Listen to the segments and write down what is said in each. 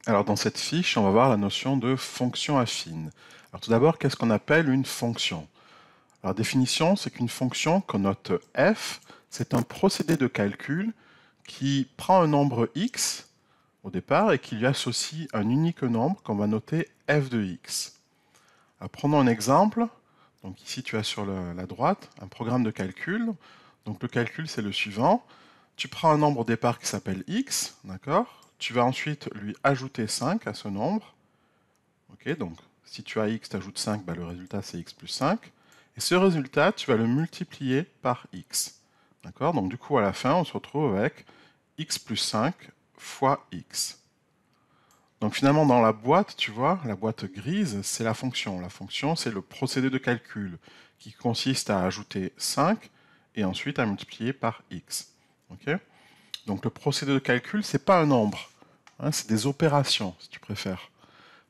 Alors dans cette fiche, on va voir la notion de fonction affine. Alors tout d'abord, qu'est-ce qu'on appelle une fonction? Alors définition, c'est qu'une fonction qu'on note f, c'est un procédé de calcul qui prend un nombre x au départ et qui lui associe un unique nombre qu'on va noter f de x. Alors prenons un exemple. Donc ici tu as sur la droite un programme de calcul. Donc le calcul c'est le suivant. Tu prends un nombre au départ qui s'appelle x, d'accord? Tu vas ensuite lui ajouter 5 à ce nombre. Ok, donc si tu as x, tu ajoutes 5, bah, le résultat c'est x plus 5. Et ce résultat, tu vas le multiplier par x. D'accord? Donc du coup, à la fin, on se retrouve avec x plus 5 fois x. Donc finalement, dans la boîte, tu vois, la boîte grise, c'est la fonction. La fonction, c'est le procédé de calcul qui consiste à ajouter 5 et ensuite à multiplier par x. Ok? Donc le procédé de calcul, c'est pas un nombre, hein, c'est des opérations, si tu préfères.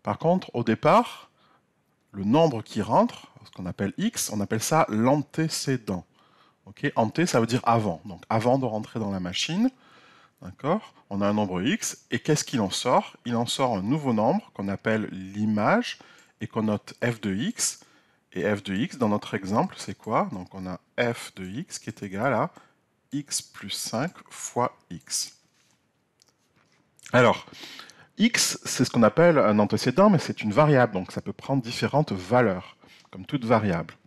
Par contre, au départ, le nombre qui rentre, ce qu'on appelle x, on appelle ça l'antécédent. Okay, ante, ça veut dire avant. Donc avant de rentrer dans la machine, d'accord, on a un nombre x, et qu'est-ce qu'il en sort? Il en sort un nouveau nombre qu'on appelle l'image, et qu'on note f de x. Et f de x, dans notre exemple, c'est quoi? Donc on a f de x qui est égal à x plus 5 fois x. Alors, x, c'est ce qu'on appelle un antécédent, mais c'est une variable, donc ça peut prendre différentes valeurs, comme toute variable.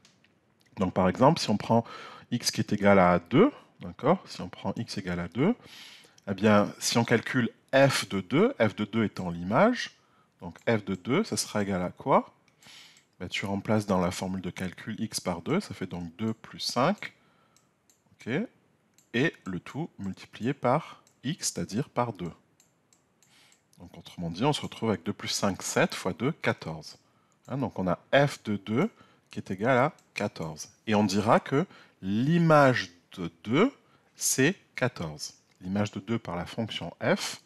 Donc par exemple, si on prend x qui est égal à 2, d'accord, si on prend x égale à 2, eh bien, si on calcule f de 2 étant l'image, donc f de 2, ça sera égal à quoi? Ben, tu remplaces dans la formule de calcul x par 2, ça fait donc 2 plus 5, ok, et le tout multiplié par x, c'est-à-dire par 2. Donc autrement dit, on se retrouve avec 2 plus 5, 7 fois 2, 14. Hein, donc on a f de 2 qui est égal à 14. Et on dira que l'image de 2, c'est 14. L'image de 2 par la fonction f,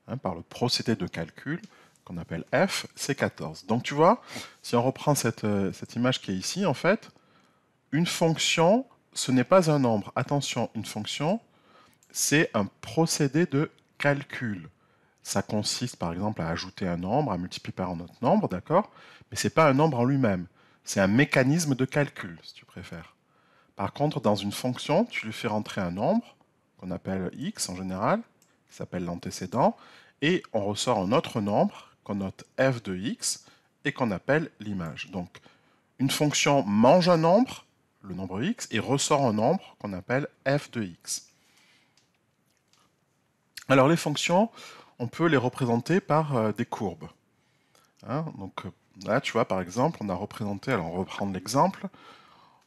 hein, par le procédé de calcul qu'on appelle f, c'est 14. Donc tu vois, si on reprend cette image qui est ici, en fait, une fonction, ce n'est pas un nombre. Attention, une fonction, c'est un procédé de calcul. Ça consiste par exemple à ajouter un nombre, à multiplier par un autre nombre, d'accord? Mais ce n'est pas un nombre en lui-même. C'est un mécanisme de calcul, si tu préfères. Par contre, dans une fonction, tu lui fais rentrer un nombre, qu'on appelle x en général, qui s'appelle l'antécédent, et on ressort un autre nombre, qu'on note f de x, et qu'on appelle l'image. Donc, une fonction mange un nombre, le nombre x, et ressort un nombre qu'on appelle f de x. Alors les fonctions, on peut les représenter par des courbes. Hein, donc là, tu vois, par exemple, on a représenté, alors on va reprendre l'exemple,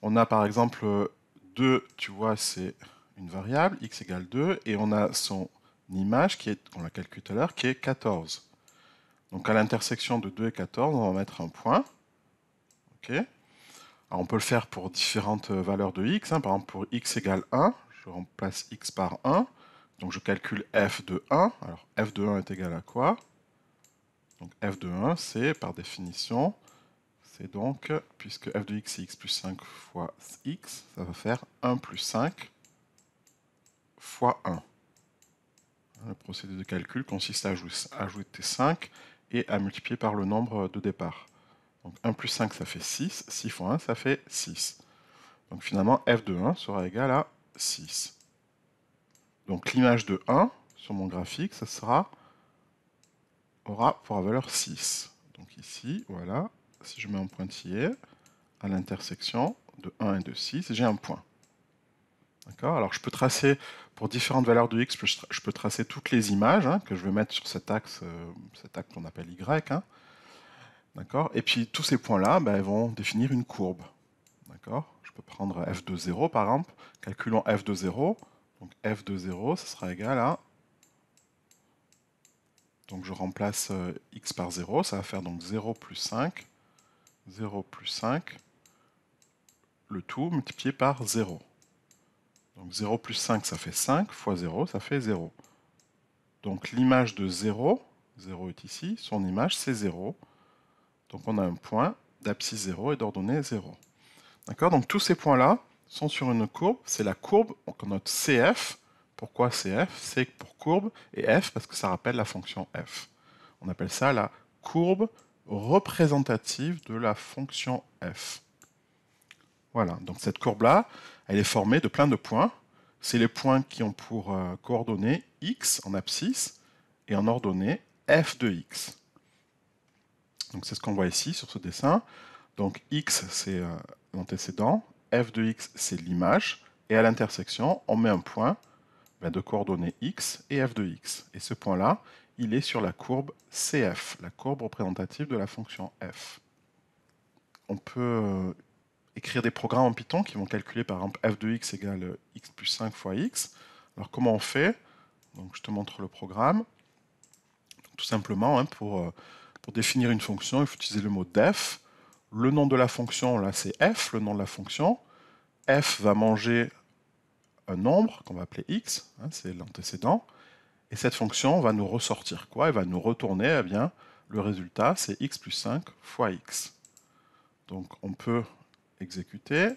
on a par exemple 2, tu vois, c'est une variable, x égale 2, et on a son image, on l'a calculé tout à l'heure, qui est 14. Donc à l'intersection de 2 et 14, on va mettre un point. Ok. Alors on peut le faire pour différentes valeurs de x. Hein. Par exemple, pour x égale 1, je remplace x par 1. Donc je calcule f de 1. Alors f de 1 est égal à quoi? Donc f de 1, c'est par définition, c'est donc, puisque f de x c'est x plus 5 fois x, ça va faire 1 plus 5 fois 1. Le procédé de calcul consiste à ajouter 5 et à multiplier par le nombre de départ. Donc 1 plus 5 ça fait 6, 6 fois 1 ça fait 6. Donc finalement f de 1 sera égal à 6. Donc l'image de 1 sur mon graphique, ça aura pour la valeur 6. Donc ici, voilà, si je mets un pointillé, à l'intersection de 1 et de 6, j'ai un point. D'accord? Alors je peux tracer, pour différentes valeurs de x, je peux tracer toutes les images hein, que je vais mettre sur cet axe qu'on appelle y. Hein, d'accord? Et puis tous ces points-là ben, vont définir une courbe. D'accord? Je peux prendre f de 0 par exemple. Calculons f de 0. Donc f de 0, ce sera égal à... Donc je remplace x par 0, ça va faire donc 0 plus 5. 0 plus 5, le tout multiplié par 0. Donc 0 plus 5, ça fait 5, fois 0, ça fait 0. Donc l'image de 0, 0 est ici, son image c'est 0. Donc on a un point d'abscisse 0 et d'ordonnée 0. D'accord? Donc tous ces points-là sont sur une courbe, c'est la courbe qu'on note CF. Pourquoi CF? C'est pour courbe, et F parce que ça rappelle la fonction F. On appelle ça la courbe représentative de la fonction f. Voilà, donc cette courbe-là, elle est formée de plein de points. C'est les points qui ont pour coordonnées x en abscisse et en ordonnée f de x. Donc c'est ce qu'on voit ici sur ce dessin. Donc x, c'est l'antécédent, f de x, c'est l'image, et à l'intersection, on met un point de coordonnées x et f de x. Et ce point-là, il est sur la courbe CF, la courbe représentative de la fonction f. On peut écrire des programmes en Python qui vont calculer par exemple f de x égale x plus 5 fois x. Alors comment on fait? Donc je te montre le programme. Donc, tout simplement, hein, pour définir une fonction, il faut utiliser le mot def. Le nom de la fonction, là, c'est f, le nom de la fonction. F va manger un nombre qu'on va appeler x, hein, c'est l'antécédent. Et cette fonction va nous ressortir quoi? Elle va nous retourner, eh bien, le résultat, c'est x plus 5 fois x. Donc on peut exécuter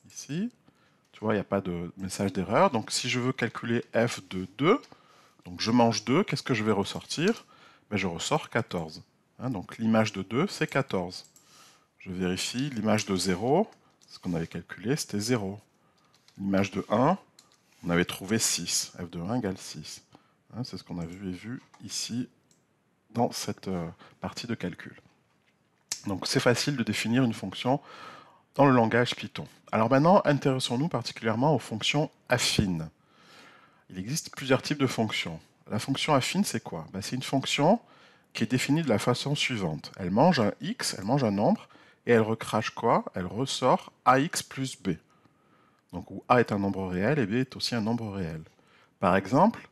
ici. Tu vois, il n'y a pas de message d'erreur. Donc si je veux calculer f de 2, donc je mange 2, qu'est-ce que je vais ressortir? Ben, je ressors 14. Hein, donc l'image de 2, c'est 14. Je vérifie, l'image de 0, ce qu'on avait calculé, c'était 0. L'image de 1, on avait trouvé 6. f de 1 égale 6. Hein, c'est ce qu'on a vu ici dans cette partie de calcul. Donc c'est facile de définir une fonction dans le langage Python. Alors maintenant, intéressons-nous particulièrement aux fonctions affines. Il existe plusieurs types de fonctions. La fonction affine, c'est quoi? Ben, c'est une fonction qui est définie de la façon suivante. Elle mange un x, elle mange un nombre, et elle recrache quoi? Elle ressort ax plus b. Donc où a est un nombre réel et b est aussi un nombre réel. Par exemple,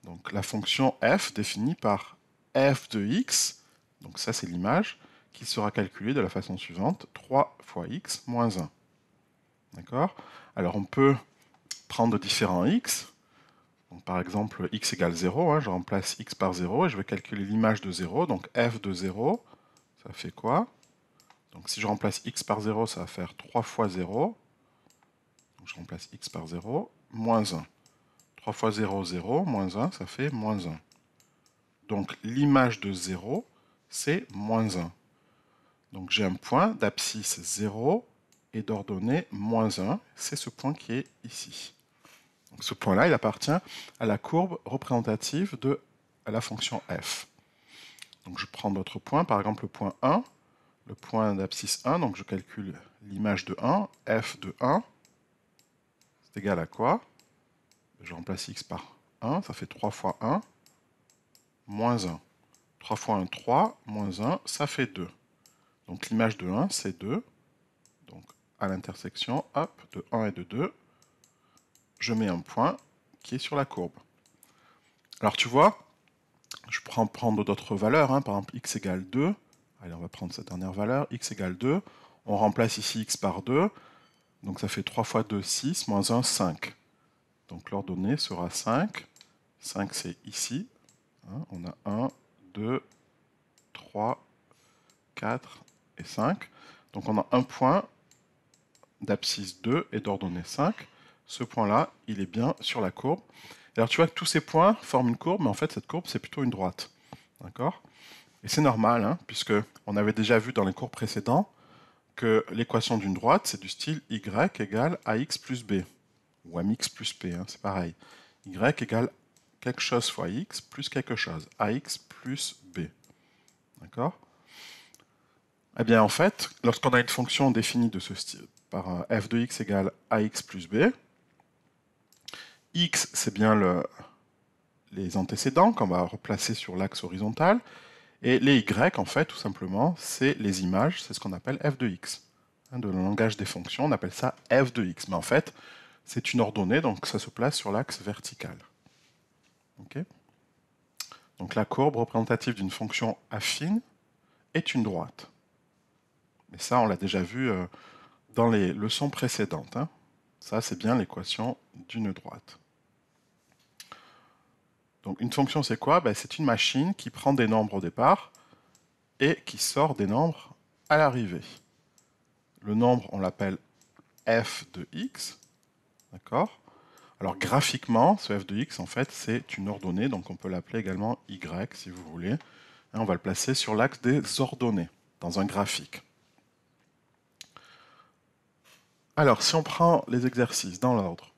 donc, la fonction f définie par f de x, donc ça c'est l'image, qui sera calculée de la façon suivante, 3 fois x moins 1. D'accord? Alors on peut prendre différents x. Donc, par exemple, x égale 0, hein, je remplace x par 0 et je vais calculer l'image de 0. Donc f de 0, ça fait quoi? Donc si je remplace x par 0, ça va faire 3 fois 0. Donc je remplace x par 0, moins 1. 3 fois 0, 0, moins 1, ça fait moins 1. Donc l'image de 0, c'est moins 1. Donc j'ai un point d'abscisse 0 et d'ordonnée moins 1. C'est ce point qui est ici. Donc ce point-là, il appartient à la courbe représentative de la fonction f. Donc je prends d'autres points, par exemple le point 1, le point d'abscisse 1, donc je calcule l'image de 1, f de 1, c'est égal à quoi? Je remplace x par 1, ça fait 3 fois 1, moins 1. 3 fois 1, 3, moins 1, ça fait 2. Donc l'image de 1, c'est 2. Donc à l'intersection, hop, de 1 et de 2, je mets un point qui est sur la courbe. Alors tu vois, je peux prendre d'autres valeurs, hein, par exemple x égale 2. Allez, on va prendre cette dernière valeur, x égale 2. On remplace ici x par 2. Donc ça fait 3 fois 2, 6, moins 1, 5. Donc l'ordonnée sera 5. 5 c'est ici. Hein, on a 1, 2, 3, 4 et 5. Donc on a un point d'abscisse 2 et d'ordonnée 5. Ce point-là, il est bien sur la courbe. Alors tu vois que tous ces points forment une courbe, mais en fait cette courbe c'est plutôt une droite. D'accord? Et c'est normal, hein, puisque on avait déjà vu dans les cours précédents que l'équation d'une droite c'est du style y égale ax plus b, ou mx plus p, hein, c'est pareil. Y égale quelque chose fois x plus quelque chose, ax plus b. D'accord? Eh bien en fait, lorsqu'on a une fonction définie de ce style, par f de x égale ax plus b, x c'est bien les antécédents qu'on va replacer sur l'axe horizontal, et les y en fait tout simplement c'est les images, c'est ce qu'on appelle f de x. De le langage des fonctions, on appelle ça f de x, mais en fait c'est une ordonnée, donc ça se place sur l'axe vertical. Okay, donc la courbe représentative d'une fonction affine est une droite. Mais ça on l'a déjà vu dans les leçons précédentes. Hein. Ça, c'est bien l'équation d'une droite. Donc une fonction, c'est quoi? Ben, c'est une machine qui prend des nombres au départ et qui sort des nombres à l'arrivée. Le nombre, on l'appelle f de x. D'accord? Alors graphiquement, ce f de x, en fait, c'est une ordonnée, donc on peut l'appeler également y si vous voulez. On va le placer sur l'axe des ordonnées, dans un graphique. Alors, si on prend les exercices dans l'ordre.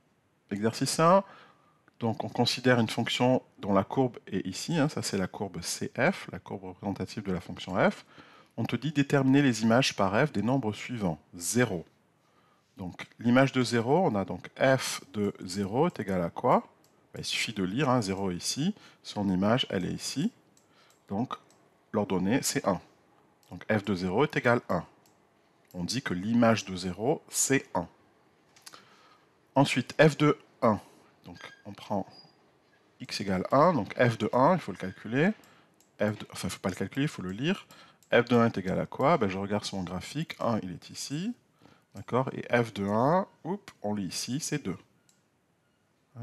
Exercice 1, donc on considère une fonction dont la courbe est ici, ça c'est la courbe CF, la courbe représentative de la fonction f. On te dit déterminer les images par f des nombres suivants. 0. Donc l'image de 0, on a donc f de 0 est égal à quoi? Il suffit de lire, 0 est ici, son image elle est ici, donc l'ordonnée c'est 1. Donc f de 0 est égal à 1. On dit que l'image de 0 c'est 1. Ensuite f de 1, donc on prend x égale 1, donc f de 1, il faut le calculer, il ne faut pas le calculer, il faut le lire. F de 1 est égal à quoi? Je regarde sur mon graphique, 1 il est ici, d'accord, et f de 1, on lit ici, c'est 2.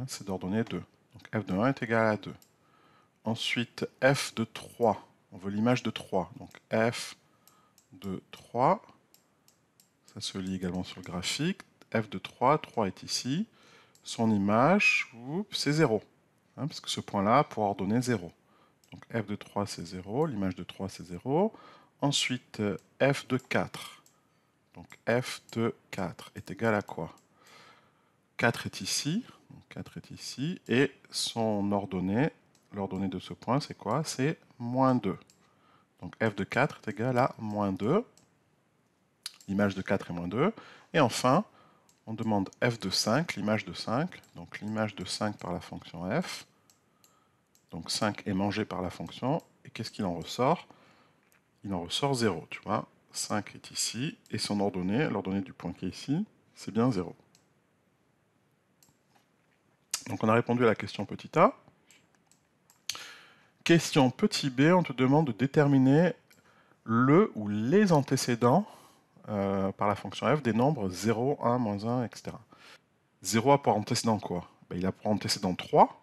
C'est d'ordonnée 2. Donc f de 1 est égal à 2. Ensuite, f de 3, on veut l'image de 3, donc f de 3, ça se lit également sur le graphique, f de 3, 3 est ici, son image, c'est 0, parce que ce point-là pour ordonner 0. Donc f de 3 c'est 0, l'image de 3 c'est 0. Ensuite, f de 4. Donc f de 4 est égal à quoi? 4 est ici, donc 4 est ici, et son ordonnée, l'ordonnée de ce point c'est quoi? C'est moins 2. Donc f de 4 est égal à moins 2. L'image de 4 est moins 2. Et enfin, on demande f de 5, l'image de 5. Donc l'image de 5 par la fonction f. Donc 5 est mangé par la fonction. Et qu'est-ce qu'il en ressort? Il en ressort 0, tu vois. 5 est ici, et son ordonnée, l'ordonnée du point qui est ici, c'est bien 0. Donc on a répondu à la question petit a. Question petit b, on te demande de déterminer le ou les antécédents par la fonction f des nombres 0, 1, moins 1, etc. 0 a pour antécédent quoi? Il a pour antécédent 3,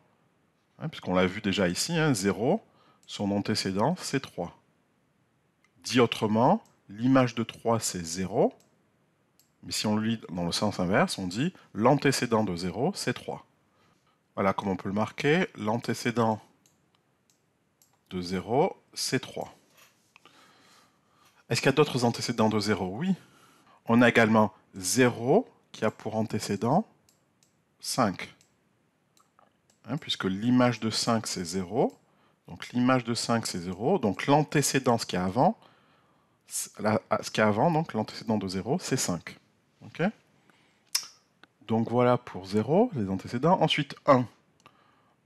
puisqu'on l'a vu déjà ici, 0, son antécédent c'est 3. Dit autrement, l'image de 3 c'est 0, mais si on le lit dans le sens inverse, on dit l'antécédent de 0 c'est 3. Voilà comment on peut le marquer, l'antécédent de 0 c'est 3. Est-ce qu'il y a d'autres antécédents de 0? Oui. On a également 0 qui a pour antécédent 5. Puisque l'image de 5 c'est 0. Donc l'image de 5 c'est 0. Donc l'antécédent, ce qu'il y a avant, donc l'antécédent de 0 c'est 5. Ok? Donc voilà pour 0, les antécédents. Ensuite 1.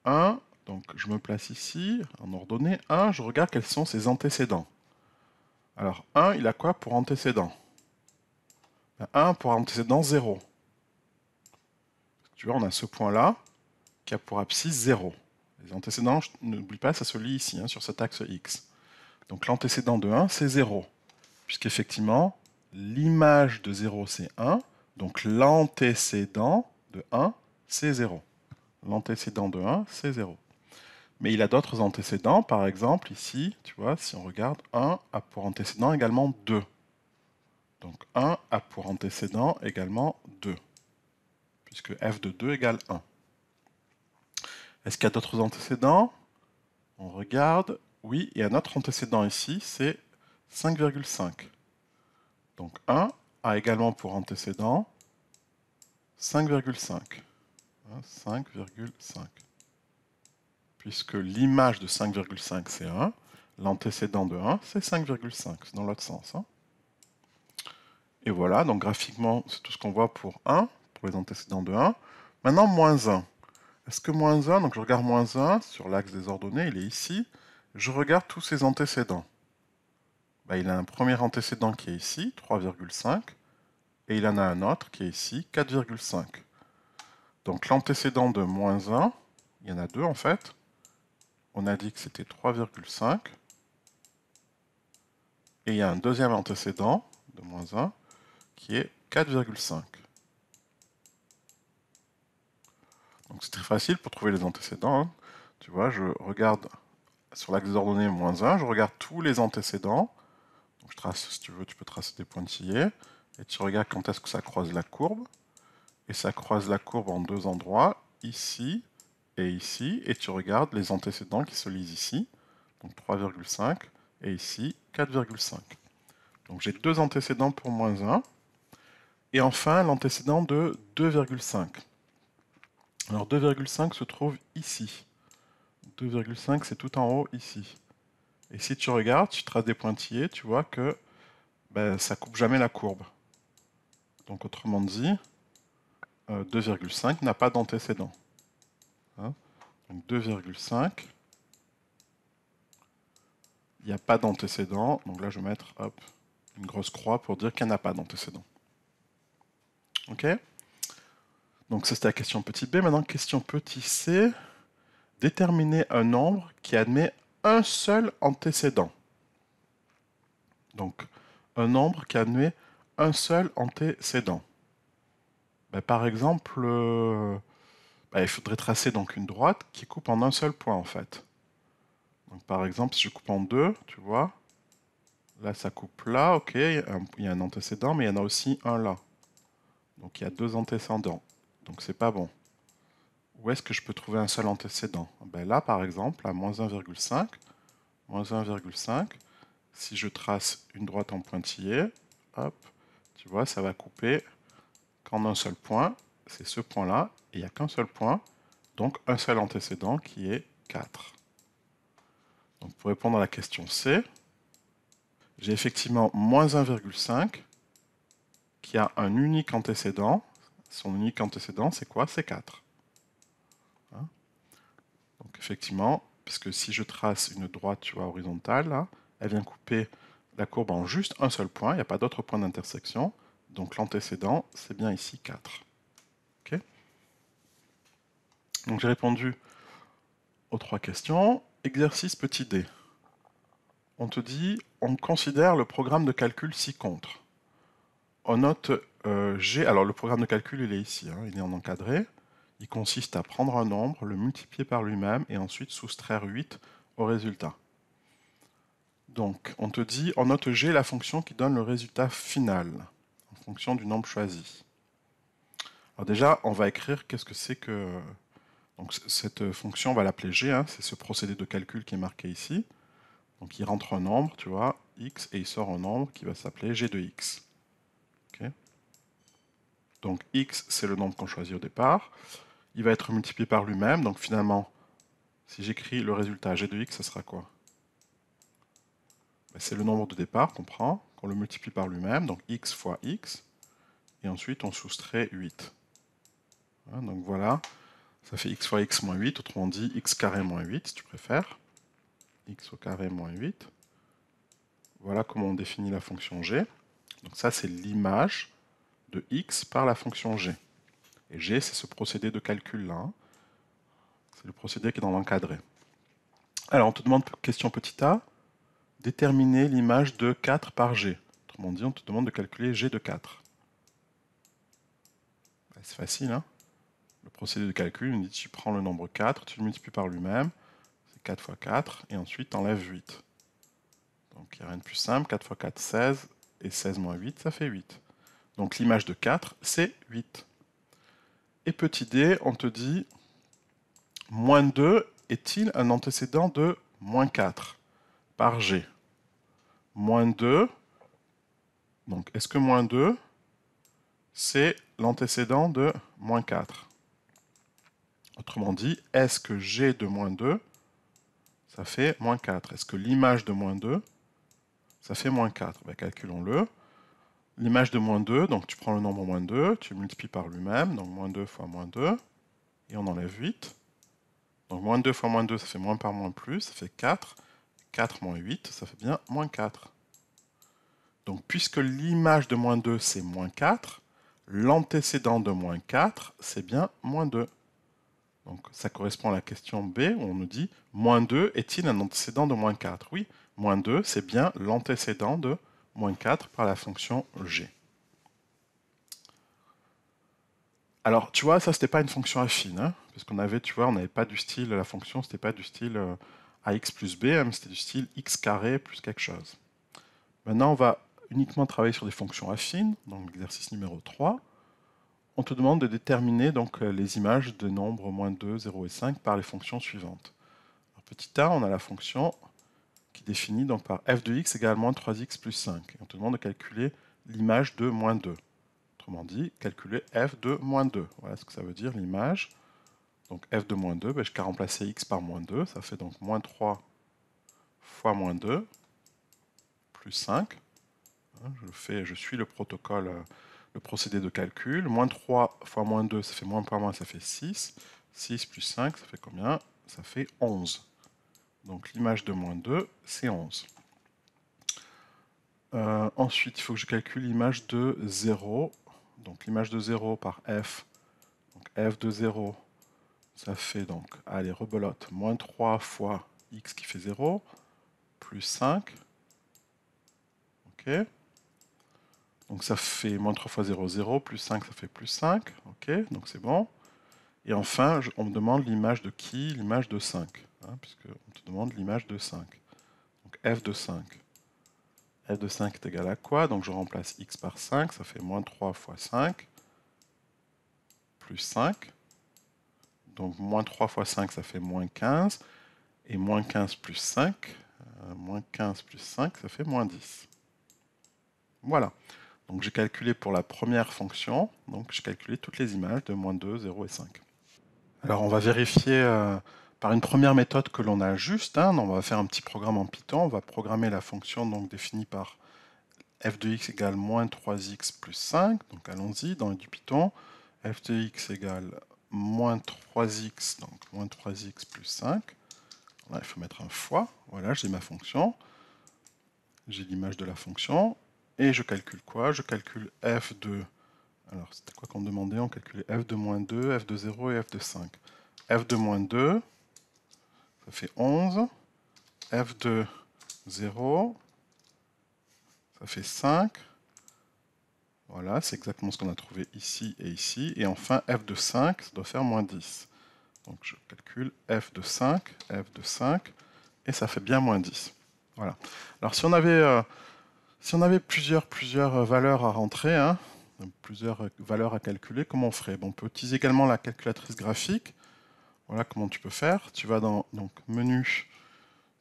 1, donc je me place ici, en ordonnée. 1, je regarde quels sont ses antécédents. Alors 1, il a quoi pour antécédent? 1 pour antécédent 0. Tu vois, on a ce point-là qui a pour abscisse 0. Les antécédents, n'oublie pas, ça se lit ici, sur cet axe X. Donc l'antécédent de 1, c'est 0. Puisqu'effectivement, l'image de 0, c'est 1. Donc l'antécédent de 1, c'est 0. L'antécédent de 1, c'est 0. Mais il a d'autres antécédents, par exemple, ici, tu vois, si on regarde, 1 a pour antécédent également 2. Donc 1 a pour antécédent également 2. Puisque f de 2 égale 1. Est-ce qu'il y a d'autres antécédents? On regarde. Oui, il y a un autre antécédent ici, c'est 5,5. Donc 1 a également pour antécédent 5,5. 5,5. Puisque l'image de 5,5 c'est 1, l'antécédent de 1 c'est 5,5, c'est dans l'autre sens. Et voilà, donc graphiquement c'est tout ce qu'on voit pour 1, pour les antécédents de 1. Maintenant moins 1. Est-ce que moins 1, donc je regarde moins 1 sur l'axe des ordonnées, il est ici, je regarde tous ses antécédents. Il a un premier antécédent qui est ici, 3,5, et il en a un autre qui est ici, 4,5. Donc l'antécédent de moins 1, il y en a deux en fait. On a dit que c'était 3,5. Et il y a un deuxième antécédent de moins 1 qui est 4,5. Donc c'est très facile pour trouver les antécédents. Tu vois, je regarde sur l'axe des ordonnées moins 1, je regarde tous les antécédents. Donc je trace, si tu veux, tu peux tracer des pointillés. Et tu regardes quand est-ce que ça croise la courbe. Et ça croise la courbe en deux endroits, ici et ici. Et tu regardes les antécédents qui se lisent ici. donc 3,5, et ici 4,5. Donc j'ai deux antécédents pour moins 1, et enfin l'antécédent de 2,5. Alors 2,5 se trouve ici. 2,5 c'est tout en haut ici. Et si tu regardes, tu traces des pointillés, tu vois que ça coupe jamais la courbe. Donc autrement dit, 2,5 n'a pas d'antécédent. Hein, donc 2,5, il n'y a pas d'antécédent. Donc là je vais mettre hop, une grosse croix pour dire qu'il n'y en a pas d'antécédent. Ok? Donc ça c'était la question petit b. Maintenant question petit c. Déterminer un nombre qui admet un seul antécédent. Donc un nombre qui admet un seul antécédent. Par exemple, il faudrait tracer donc une droite qui coupe en un seul point en fait. Donc par exemple, si je coupe en deux, tu vois, là ça coupe là, ok, il y a un antécédent, mais il y en a aussi un là. Donc il y a deux antécédents. Donc c'est pas bon. Où est-ce que je peux trouver un seul antécédent? Là par exemple, à moins 1,5, si je trace une droite en pointillé, hop, tu vois, ça va couper qu'en un seul point, c'est ce point-là, et il n'y a qu'un seul point, donc un seul antécédent qui est 4. Donc pour répondre à la question C, j'ai effectivement moins 1,5 qui a un unique antécédent. Son unique antécédent, c'est quoi? C'est 4. Hein, donc effectivement, puisque si je trace une droite, tu vois, horizontale, là, elle vient couper la courbe en juste un seul point, il n'y a pas d'autre point d'intersection. Donc l'antécédent, c'est bien ici 4. Okay, donc j'ai répondu aux trois questions. Exercice petit d. On te dit, on considère le programme de calcul ci-contre. On note G, alors le programme de calcul il est ici, hein, il est en encadré. Il consiste à prendre un nombre, le multiplier par lui-même et ensuite soustraire 8 au résultat. Donc on te dit, on note G la fonction qui donne le résultat final en fonction du nombre choisi. Alors déjà, on va écrire qu'est-ce que c'est que... Donc cette fonction, on va l'appeler G, hein, c'est ce procédé de calcul qui est marqué ici. Donc il rentre un nombre, tu vois, x, et il sort un nombre qui va s'appeler G de x. Okay, donc x, c'est le nombre qu'on choisit au départ. Il va être multiplié par lui-même, donc finalement, si j'écris le résultat G de x, ça sera quoi? C'est le nombre de départ qu'on prend, qu'on le multiplie par lui-même, donc x fois x, et ensuite on soustrait 8. Hein, donc voilà, ça fait x fois x moins 8, autrement dit x carré moins 8, si tu préfères. X au carré moins 8. Voilà comment on définit la fonction g. Donc ça, c'est l'image de x par la fonction g. Et g, c'est ce procédé de calcul-là. Hein. C'est le procédé qui est dans l'encadré. Alors, on te demande, question petit a, déterminer l'image de 4 par g. Autrement dit, on te demande de calculer g de 4. C'est facile, hein? Le procédé de calcul, on dit tu prends le nombre 4, tu le multiplies par lui-même, c'est 4 fois 4, et ensuite tu enlèves 8. Donc il n'y a rien de plus simple, 4 fois 4, 16, et 16 moins 8, ça fait 8. Donc l'image de 4, c'est 8. Et petit d, on te dit, moins 2 est-il un antécédent de moins 4 par g? Moins 2, donc est-ce que moins 2, c'est l'antécédent de moins 4? Autrement dit, est-ce que g de moins 2, ça fait moins 4? Est-ce que l'image de moins 2, ça fait moins 4? Calculons-le. L'image de moins 2, donc tu prends le nombre moins 2, tu multiplies par lui-même, donc moins 2 fois moins 2, et on enlève 8. Donc moins 2 fois moins 2, ça fait moins par moins plus, ça fait 4. 4 moins 8, ça fait bien moins 4. Donc puisque l'image de moins 2, c'est moins 4, l'antécédent de moins 4, c'est bien moins 2. Donc ça correspond à la question B, où on nous dit, moins 2 est-il un antécédent de moins 4? Oui, moins 2, c'est bien l'antécédent de moins 4 par la fonction g. Alors, tu vois, ça, c'était pas une fonction affine, hein, parce qu'on avait, tu vois, on n'avait pas du style, la fonction, c'était pas du style ax plus b, hein, mais c'était du style x carré plus quelque chose. Maintenant, on va uniquement travailler sur des fonctions affines, donc l'exercice numéro 3. On te demande de déterminer donc les images de nombres moins 2, 0 et 5 par les fonctions suivantes. Alors, petit a, on a la fonction définie donc par f de x égale moins 3x plus 5. Et on te demande de calculer l'image de moins 2. Autrement dit, calculer f de moins 2. Voilà ce que ça veut dire, l'image. Donc f de moins 2, ben, je vais remplacer x par moins 2. Ça fait donc moins 3 fois moins 2 plus 5. Je suis le protocole, le procédé de calcul. Moins 3 fois moins 2, ça fait moins par moins, ça fait 6. 6 plus 5, ça fait combien? Ça fait 11. Donc l'image de moins 2, c'est 11. Ensuite, il faut que je calcule l'image de 0. Donc l'image de 0 par f. Donc f de 0, ça fait donc, allez, rebelote, moins 3 fois x qui fait 0, plus 5. Ok. Donc ça fait moins 3 fois 0, 0, plus 5, ça fait plus 5. Ok, donc c'est bon. Et enfin, on me demande l'image de qui? L'image de 5. Hein, puisqu'on te demande l'image de 5. Donc f de 5. F de 5 est égal à quoi? Donc je remplace x par 5, ça fait moins 3 fois 5, plus 5. Donc moins 3 fois 5, ça fait moins 15. Et moins 15 plus 5, moins 15 plus 5, ça fait moins 10. Voilà. Donc j'ai calculé pour la première fonction, donc j'ai calculé toutes les images de moins 2, 0 et 5. Alors on va vérifier par une première méthode que l'on a juste. Hein, on va faire un petit programme en Python. On va programmer la fonction donc, définie par f de x égale moins 3x plus 5. Donc allons-y, dans du Python, f de x égale moins 3x, donc moins 3x plus 5. Là, il faut mettre un fois. Voilà, j'ai ma fonction. J'ai l'image de la fonction. Et je calcule quoi? Je calcule f de... Alors, c'était quoi qu'on demandait? On calculait f de moins 2, f de 0 et f de 5. f de moins 2, ça fait 11. f de 0, ça fait 5. Voilà, c'est exactement ce qu'on a trouvé ici et ici. Et enfin, f de 5, ça doit faire moins 10. Donc je calcule f de 5, et ça fait bien moins 10. Voilà. Alors si on avait plusieurs valeurs à rentrer, hein, plusieurs valeurs à calculer, comment on ferait? Bon, on peut utiliser également la calculatrice graphique. Voilà comment tu peux faire. Tu vas dans donc, menu,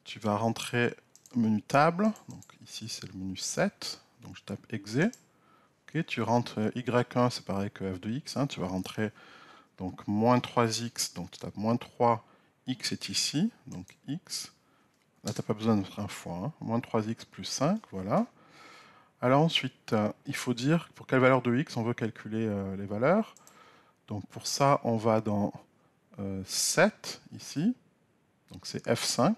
tu vas rentrer menu table. Donc ici c'est le menu 7. Donc je tape exe. Okay, tu rentres y1, c'est pareil que f de x. Hein, tu vas rentrer donc moins 3x. Donc tu tapes moins 3, x est ici. Donc x. Là, tu n'as pas besoin de mettre un fois. Hein, moins 3x plus 5. Voilà. Alors ensuite, il faut dire pour quelle valeur de x on veut calculer les valeurs. Donc pour ça, on va dans 7 ici. Donc c'est F5.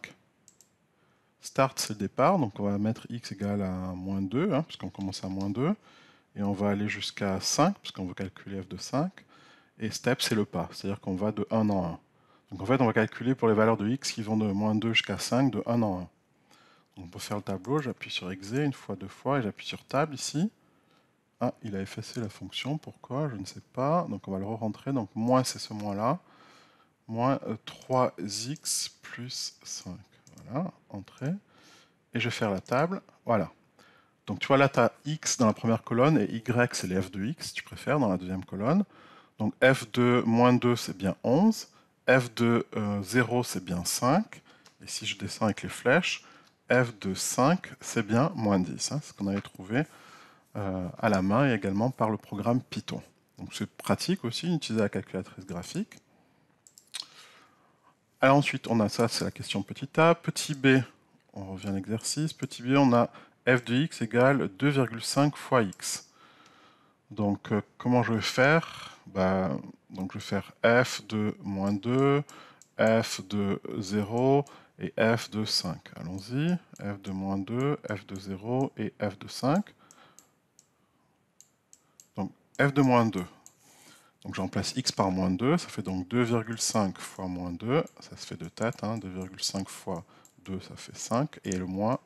Start, c'est le départ. Donc on va mettre x égale à moins 2, hein, puisqu'on commence à moins 2. Et on va aller jusqu'à 5, puisqu'on veut calculer f de 5. Et step, c'est le pas. C'est-à-dire qu'on va de 1 en 1. Donc en fait, on va calculer pour les valeurs de x qui vont de moins 2 jusqu'à 5, de 1 en 1. Donc pour faire le tableau, j'appuie sur exe une fois, deux fois, et j'appuie sur table ici. Ah, il a effacé la fonction, pourquoi? Je ne sais pas. Donc on va le re-rentrer, donc moins c'est ce moins-là. Moins 3x plus 5. Voilà, entrée. Et je vais faire la table, voilà. Donc tu vois là, tu as x dans la première colonne, et y c'est les f de x, si tu préfères, dans la deuxième colonne. Donc f de moins 2, c'est bien 11. F de 0, c'est bien 5. Et si je descends avec les flèches, f de 5, c'est bien moins 10. Hein, c'est ce qu'on avait trouvé à la main et également par le programme Python. Donc c'est pratique aussi d'utiliser la calculatrice graphique. Alors ensuite, on a ça, c'est la question petit a. Petit b, on revient à l'exercice. Petit b, on a f de x égale 2,5 fois x. Donc comment je vais faire? Donc je vais faire f de moins 2, f de 0 et f de 5. Allons-y. f de moins 2, f de 0 et f de 5. Donc f de moins 2. Donc je remplace x par moins 2, ça fait donc 2,5 fois moins 2, ça se fait de tête, hein, 2,5 fois 2, ça fait 5, et le moins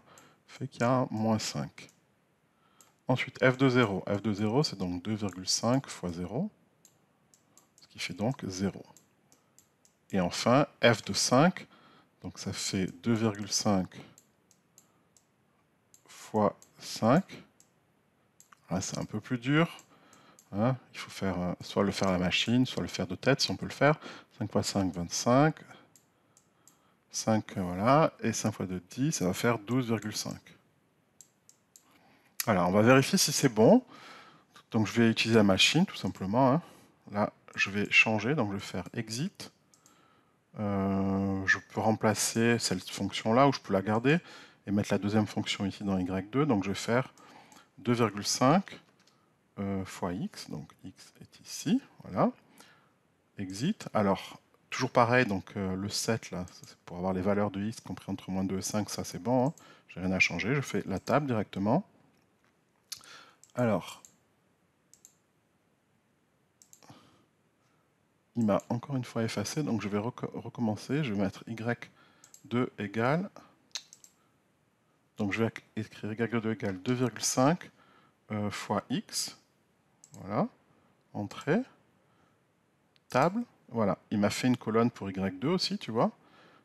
fait qu'il y a un moins 5. Ensuite, f de 0. f de 0, c'est donc 2,5 fois 0, ce qui fait donc 0. Et enfin, f de 5, donc ça fait 2,5 fois 5. Là, c'est un peu plus dur. Hein, il faut faire, soit le faire à la machine, soit le faire de tête, si on peut le faire. 5 fois 5, 25. 5, voilà, et 5 fois 2, 10, ça va faire 12,5. Alors, on va vérifier si c'est bon. Donc, je vais utiliser la machine, tout simplement. Hein. Là, je vais changer, donc je vais faire exit. Je peux remplacer cette fonction-là, ou je peux la garder, et mettre la deuxième fonction ici dans Y2. Donc, je vais faire 2,5 fois x, donc x est ici, voilà. Exit. Alors, toujours pareil, donc le 7, là, c'est pour avoir les valeurs de x compris entre moins 2 et 5, ça c'est bon, hein. J'ai rien à changer, je fais la table directement. Alors, il m'a encore une fois effacé, donc je vais recommencer, je vais mettre y2 égale, donc je vais écrire y2 égale 2,5 fois x, voilà, entrée, table, voilà, il m'a fait une colonne pour y2 aussi, tu vois.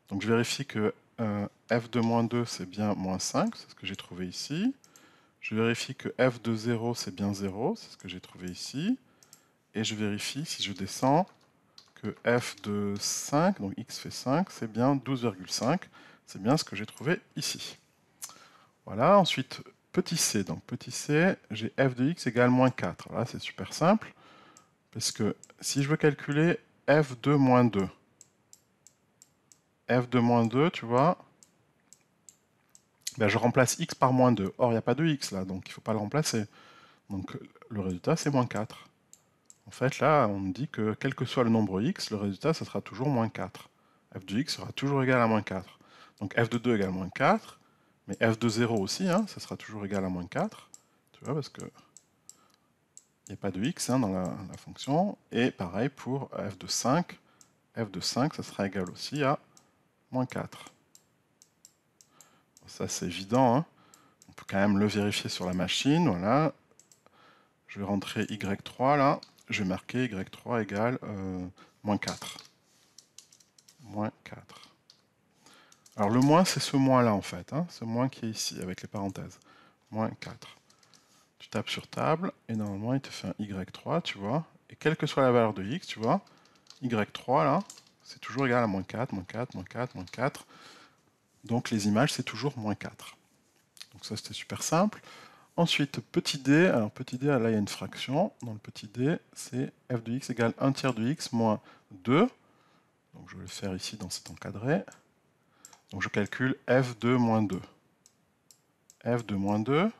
Donc je vérifie que f de moins 2 c'est bien moins 5, c'est ce que j'ai trouvé ici. Je vérifie que f de 0 c'est bien 0, c'est ce que j'ai trouvé ici. Et je vérifie si je descends que f de 5, donc x fait 5, c'est bien 12,5. C'est bien ce que j'ai trouvé ici. Voilà, ensuite petit c. Donc petit c, j'ai f de x égale moins 4. Là c'est super simple, parce que si je veux calculer f de moins 2, f de moins 2, tu vois, ben je remplace x par moins 2. Or, il n'y a pas de x là, donc il ne faut pas le remplacer. Donc le résultat, c'est moins 4. En fait, là, on me dit que quel que soit le nombre x, le résultat, ça sera toujours moins 4. f de x sera toujours égal à moins 4. Donc f de 2 égale moins 4, mais f de 0 aussi, hein, ça sera toujours égal à moins 4. Tu vois, parce que il n'y a pas de x hein, dans la fonction. Et pareil pour f de 5. f de 5, ça sera égal aussi à moins 4. Ça, c'est évident. Hein. On peut quand même le vérifier sur la machine. Voilà. Je vais rentrer y3 là. Je vais marquer y3 égale moins 4. Moins 4. Alors le moins, c'est ce moins là en fait. Hein, ce moins qui est ici, avec les parenthèses. Moins 4. Tu tapes sur table, et normalement, il te fait un y3, tu vois. Et quelle que soit la valeur de x, tu vois, y3 là, c'est toujours égal à moins 4, moins 4, moins 4, moins 4. Donc les images, c'est toujours moins 4. Donc ça, c'était super simple. Ensuite, petit d. Alors, petit d, là, il y a une fraction. Dans le petit d, c'est f de x égale 1 tiers de x moins 2. Donc, je vais le faire ici dans cet encadré. Donc, je calcule f de moins 2. f de moins 2.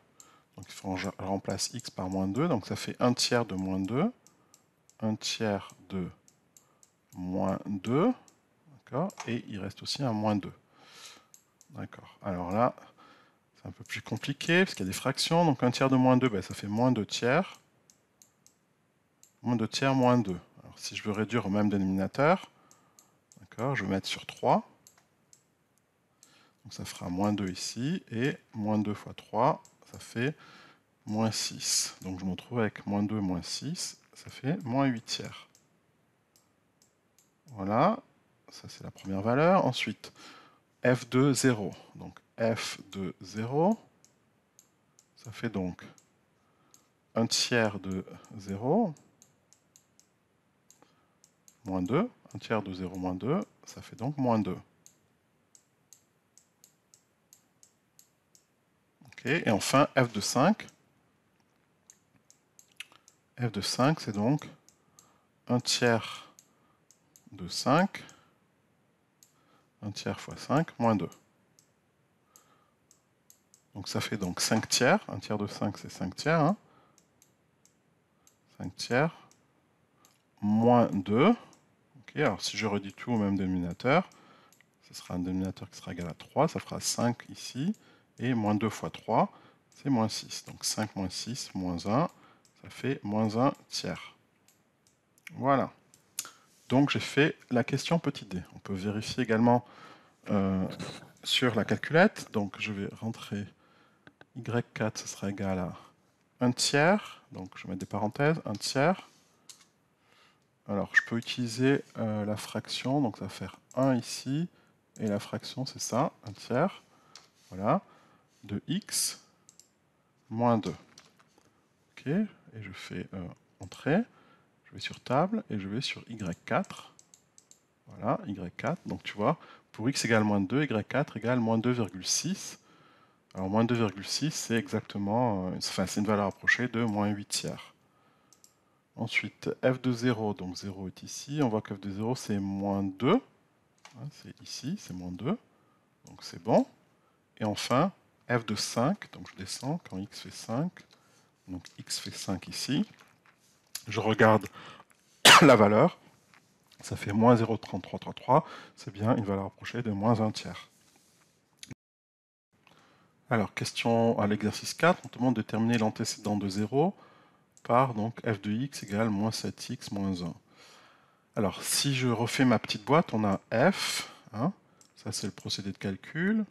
Donc, il faut que je remplace x par moins 2. Donc, ça fait 1 tiers de moins 2. 1 tiers de moins 2. D'accord. Et il reste aussi un moins 2. D'accord. Alors là, c'est un peu plus compliqué parce qu'il y a des fractions. Donc, 1 tiers de moins 2, ben, ça fait moins 2 tiers. Moins 2 tiers, moins 2. Alors, si je veux réduire au même dénominateur, d'accord, je vais mettre sur 3. Donc ça fera moins 2 ici, et moins 2 fois 3, ça fait moins 6. Donc je me retrouve avec moins 2, moins 6, ça fait moins 8 tiers. Voilà, ça c'est la première valeur. Ensuite, f de 0. Donc f de 0, ça fait donc 1 tiers de 0, moins 2. 1 tiers de 0, moins 2, ça fait donc moins 2. Okay. Et enfin, f de 5. f de 5, c'est donc 1 tiers de 5, 1 tiers fois 5, moins 2. Donc ça fait donc 5 tiers. 1 tiers de 5, c'est 5 tiers. Hein. 5 tiers. Moins 2. Okay, alors si je redis tout au même dénominateur, ce sera un dénominateur qui sera égal à 3. Ça fera 5 ici. Et moins 2 fois 3, c'est moins 6. Donc 5 moins 6, moins 1, ça fait moins 1 tiers. Voilà. Donc j'ai fait la question petit d. On peut vérifier également sur la calculette. Donc je vais rentrer y4, ce sera égal à 1 tiers. Donc je vais mettre des parenthèses, 1 tiers. Alors je peux utiliser la fraction, donc ça va faire 1 ici. Et la fraction, c'est ça, 1 tiers. Voilà. De x moins 2. Ok. Et je fais entrée. Je vais sur table et je vais sur y4. Voilà, y4. Donc tu vois, Pour x égale moins 2, y4 égale moins 2,6. Alors moins 2,6, c'est exactement, enfin c'est une valeur approchée de moins 8 tiers. Ensuite, f de 0, donc 0 est ici. On voit que f de 0, c'est moins 2. Hein, c'est ici, c'est moins 2. Donc c'est bon. Et enfin, f de 5, donc je descends quand x fait 5. Donc x fait 5 ici. Je regarde la valeur. Ça fait moins 0,3333. C'est bien une valeur approchée de moins 1 tiers. Alors, question à l'exercice 4. On te demande de déterminer l'antécédent de 0 par donc f de x égale moins 7x moins 1. Alors, si je refais ma petite boîte, on a f, hein, ça c'est le procédé de calcul.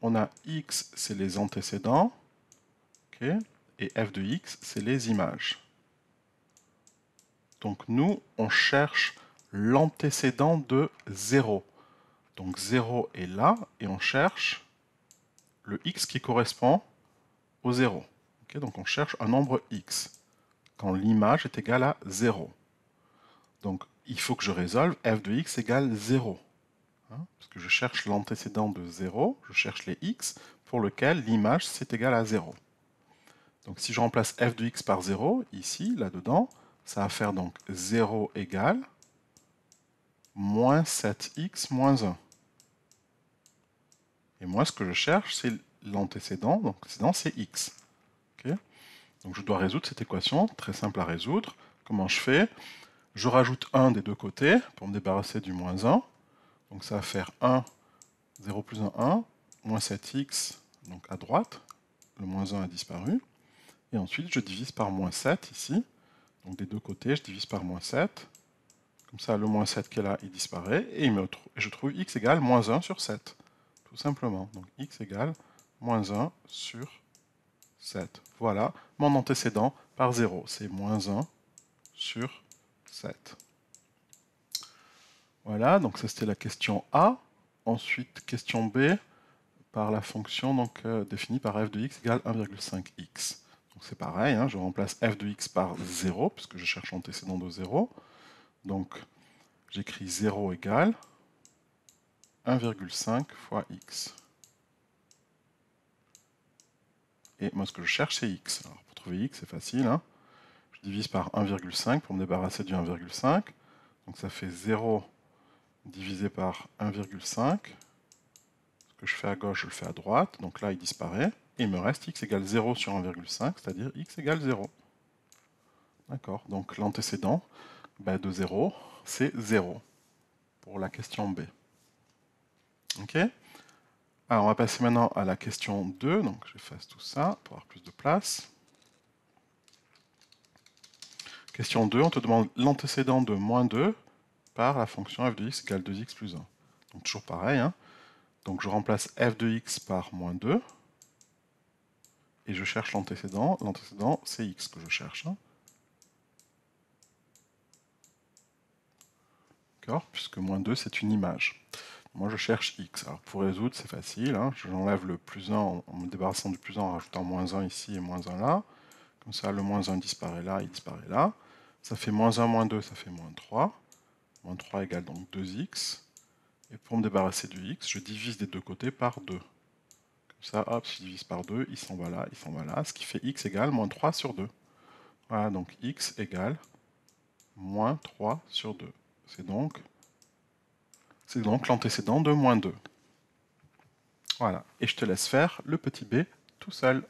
On a x, c'est les antécédents. Okay, et f de x, c'est les images. Donc nous, on cherche l'antécédent de 0. Donc 0 est là, et on cherche le x qui correspond au 0. Okay, donc on cherche un nombre x, quand l'image est égale à 0. Donc il faut que je résolve f de x égale 0. Hein, parce que je cherche l'antécédent de 0, je cherche les x pour lequel l'image c'est égal à 0. Donc si je remplace f de x par 0, ici, là-dedans, ça va faire donc 0 égale moins 7x moins 1. Et moi, ce que je cherche, c'est l'antécédent. Donc l'antécédent, c'est x. Okay, donc je dois résoudre cette équation, très simple à résoudre. Comment je fais? Je rajoute 1 des deux côtés pour me débarrasser du moins 1. Donc ça va faire 1, 0 plus 1, 1, moins 7x, donc à droite. Le moins 1 a disparu. Et ensuite, je divise par moins 7 ici. Donc des deux côtés, je divise par moins 7. Comme ça, le moins 7 qui est là, il disparaît. Et je trouve x égale moins 1 sur 7. Tout simplement. Donc x égale moins 1 sur 7. Voilà mon antécédent par 0. C'est moins 1 sur 7. Voilà, donc ça c'était la question A. Ensuite, question B, par la fonction donc, définie par f de x égale 1,5x. Donc c'est pareil, hein, je remplace f de x par 0, puisque je cherche l'antécédent de 0. Donc j'écris 0 égale 1,5 fois x. Et moi ce que je cherche c'est x. Alors pour trouver x c'est facile, hein. Je divise par 1,5 pour me débarrasser du 1,5. Donc ça fait 0 divisé par 1,5. Ce que je fais à gauche, je le fais à droite. Donc là il disparaît. Et il me reste x égale 0 sur 1,5, c'est-à-dire x égale 0. D'accord, donc l'antécédent de 0, c'est 0 pour la question B. Ok. Alors on va passer maintenant à la question 2, donc j'efface tout ça pour avoir plus de place. Question 2, on te demande l'antécédent de moins 2 par la fonction f de x égale 2x plus 1. Donc toujours pareil, hein. Donc je remplace f de x par moins 2, et je cherche l'antécédent. L'antécédent, c'est x que je cherche. Hein. D'accord, puisque moins 2, c'est une image. Moi, je cherche x. Alors, pour résoudre, c'est facile. Hein. J'enlève le plus 1 en me débarrassant du plus 1 en rajoutant moins 1 ici et moins 1 là. Comme ça, le moins 1 disparaît là, il disparaît là. Ça fait moins 1 moins 2, ça fait moins 3. Moins 3 égale donc 2x. Et pour me débarrasser du x, je divise des deux côtés par 2. Comme ça, hop, si je divise par 2, il s'en va là, il s'en va là. Ce qui fait x égale moins 3 sur 2. Voilà, donc x égale moins 3 sur 2. C'est donc l'antécédent de moins 2. Voilà, et je te laisse faire le petit b tout seul.